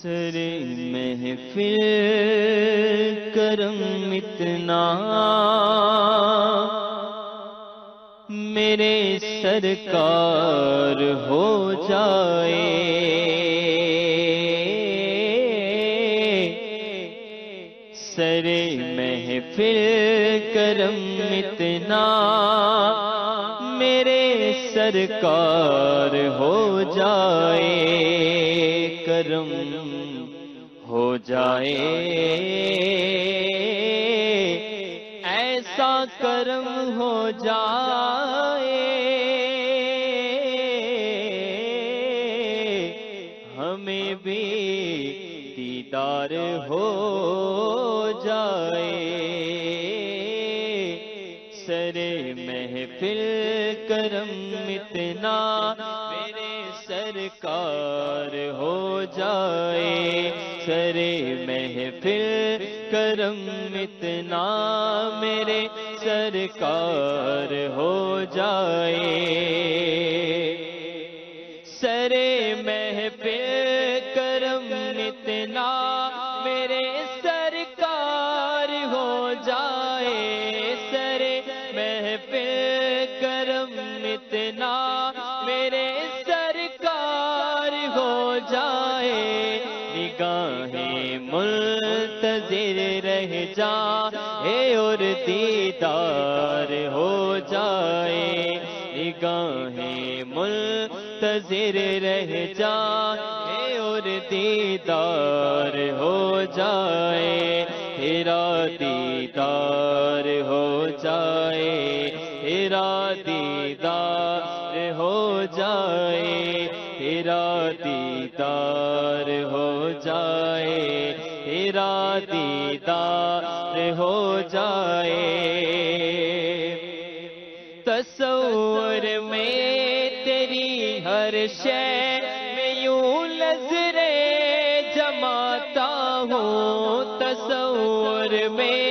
سر محفل کرم اتنا میرے سرکار ہو جائے، سر محفل کرم اتنا میرے سرکار ہو جائے، کرم ہو جائے، ایسا کرم ہو جائے ہمیں بھی دیدار ہو جائے، سر محفل کرم اتنا میرے سرکار ہو جائے، سر محفل کرم اتنا میرے سرکار ہو جائے، سر محفل کرم اتنا میرے سرکار ہو جائے، سر محفل کرم اتنا میرے سرکار ہو جائے، نگاہیں منتظر رہ جائے اور دیدار ہو جائے، نگاہیں منتظر رہ جائے اور دیدار ہو جائے، تیرا دیدار ہو جائے، تیرا دیدار ہو جائے، تیرا دیدار ہو جائے، تیرا دیدار ہو جائے، تصور میں تیری ہر شے میں یوں نظریں جماتا ہوں، تصور میں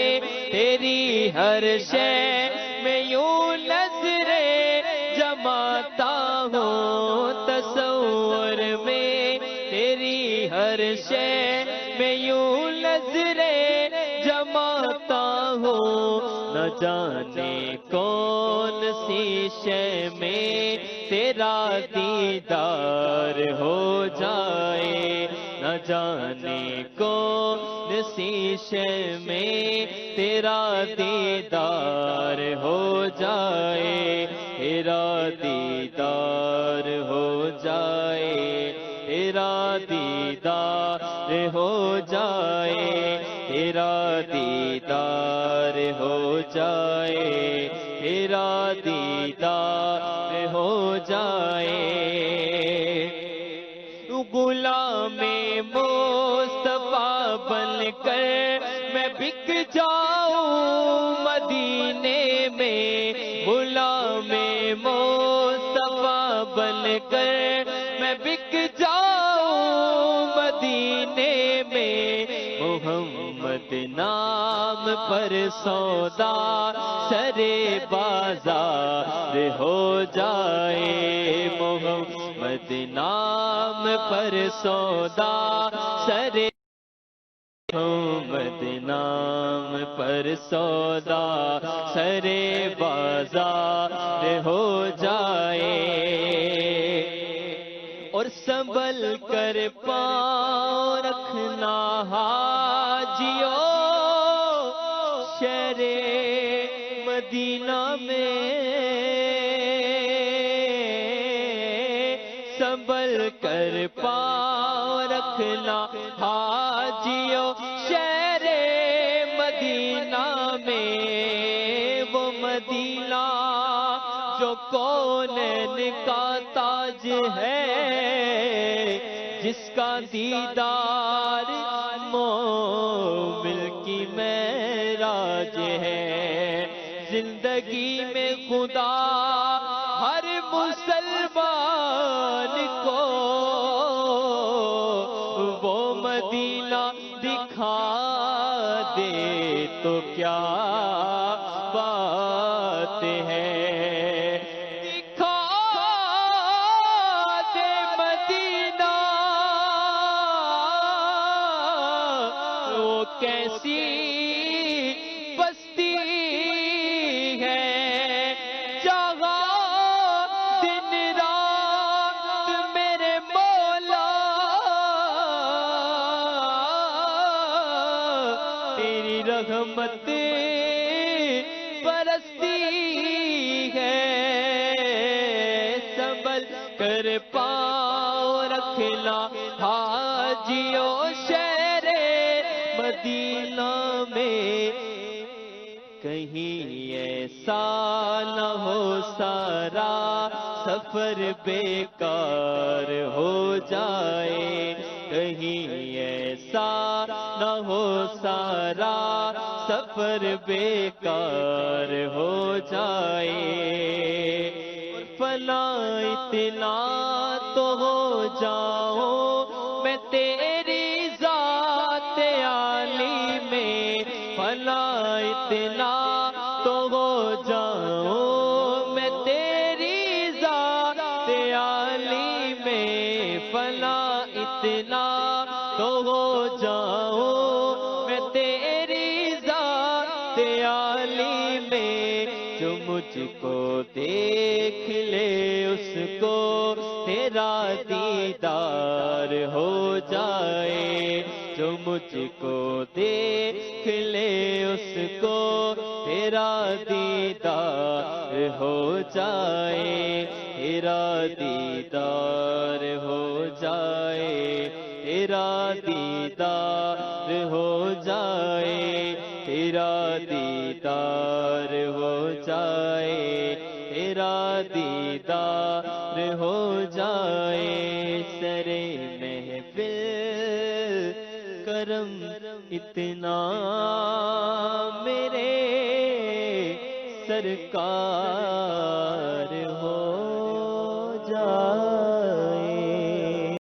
تیری ہر شے میں یوں نظریں جماتا ہوں، تصور میں تیری ہر شے میں یوں نظریں جماتا ہوں، نہ جانے کون سی شے میں تیرا دیدار ہو جائے، نہ جانے کون سی شے میں تیرا دیدار ہو جائے، تیرا دیدار ہو جائے، تیرا دیدار ہو جائے، تیرا دیدار ہو جائے، تیرا دیدار ہو جائے، غلام مصطفیٰ بن کر میں بک جاؤں مدینے میں، غلام مصطفیٰ بن کر میں بک جاؤں مدینے میں، محمد نام پر سودا سرے بازار ہو جائے، محمد نام پر سودا سرے، محمد نام پر سودا سرے بازار ہو جائے، اور سنبھل کر پاؤں رکھنا حاجیو شہر مدینہ میں، سنبھل کر پاؤں رکھنا حاجیو شہر مدینہ میں، وہ مدینہ جو کونین کا تاج ہے، جس کا دیدار مومن کی معراج ہے، زندگی میں خدا ہر مسلمان کو وہ مدینہ دکھا دے تو کیا بات ہے، دکھا دے مدینہ کیسی بستی ہے، جہاں دن رات میرے مولا تیری رحمت برستی ہے، سنبھل کر پاؤں رکھنا حاجیوں شہر مدینہ میں، کہیں ایسا نہ ہو سارا سفر بیکار ہو جائے، کہیں ایسا نہ ہو سارا سفر بیکار ہو جائے، فلاں اتنا تو ہو جاؤں میں تیری ذات عالی میں، فلاں اتنا تو ہو جاؤں میں تیری ذات عالی میں، فلاں اتنا تو ہو جاؤں میں تیری ذات عالی میں، جو مجھ کو دیکھ لے اس کو تیرا دیدار ہو جائے، جو مجھ کو دیکھ لے اس کو تیرا دیدار ہو جائے، تیرا دیدار ہو جائے، تیرا دیدار ہو جائے، تیرا دیدار ہو جائے، تیرا دیدار ہو جائے، سرے محفل کرم اتنا میرے سرکار ہو